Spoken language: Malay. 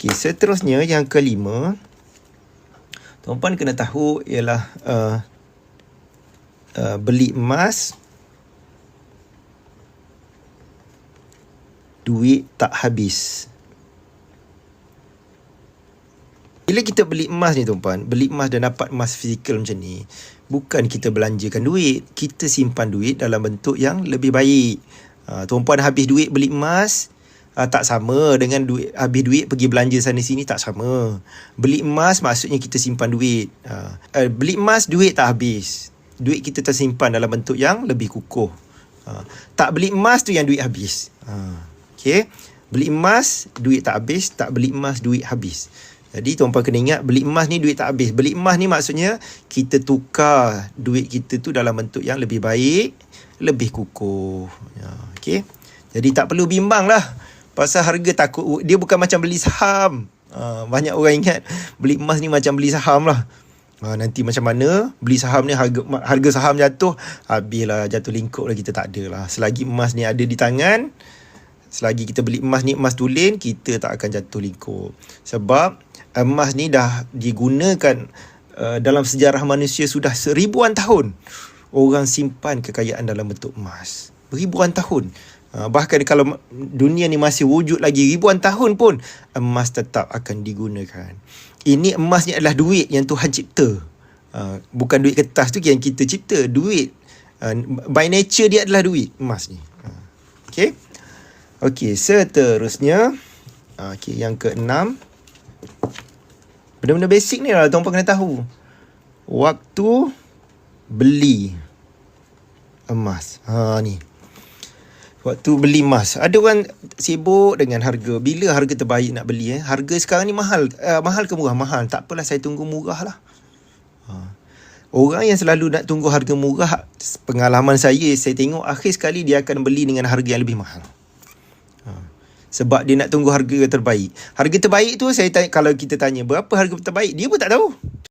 Okey, seterusnya yang kelima, tuan-puan kena tahu ialah beli emas, duit tak habis. Bila kita beli emas ni tuan-puan, beli emas dan dapat emas fizikal macam ni, bukan kita belanjakan duit, kita simpan duit dalam bentuk yang lebih baik. Tuan-puan habis duit beli emas, tak sama dengan habis duit pergi belanja sana sini, tak sama. Beli emas maksudnya kita simpan duit. Beli emas duit tak habis. Duit kita tersimpan dalam bentuk yang lebih kukuh. Tak beli emas tu yang duit habis. Okey. Beli emas duit tak habis, tak beli emas duit habis. Jadi tuan-puan kena ingat, beli emas ni duit tak habis. Beli emas ni maksudnya kita tukar duit kita tu dalam bentuk yang lebih baik, lebih kukuh. Okey. Jadi tak perlu bimbang lah pasal harga takut. Dia bukan macam beli saham. Banyak orang ingat beli emas ni macam beli saham lah. Nanti macam mana beli saham ni, harga saham jatuh, habislah, jatuh lingkup lah, kita tak ada lah. Selagi emas ni ada di tangan, selagi kita beli emas ni emas tulen, kita tak akan jatuh lingkup. Sebab emas ni dah digunakan dalam sejarah manusia sudah seribuan tahun. Orang simpan kekayaan dalam bentuk emas. Ribuan tahun. Bahkan kalau dunia ni masih wujud lagi ribuan tahun pun, emas tetap akan digunakan. Ini emas ni adalah duit yang Tuhan cipta. Bukan duit kertas tu yang kita cipta. Duit. By nature dia adalah duit, emas ni. Okay. Okey, seterusnya. Okey, yang keenam. Benda-benda basic ni lah tuan-puan kena tahu. Waktu beli emas. Ni. Waktu beli emas. Ada orang sibuk dengan harga. Bila harga terbaik nak beli? Harga sekarang ni mahal. Mahal ke murah? Mahal. Tak apalah, saya tunggu murah lah. Orang yang selalu nak tunggu harga murah, pengalaman saya tengok akhir sekali dia akan beli dengan harga yang lebih mahal. Sebab dia nak tunggu harga terbaik. Harga terbaik tu saya tanya, kalau kita tanya berapa harga terbaik, dia pun tak tahu.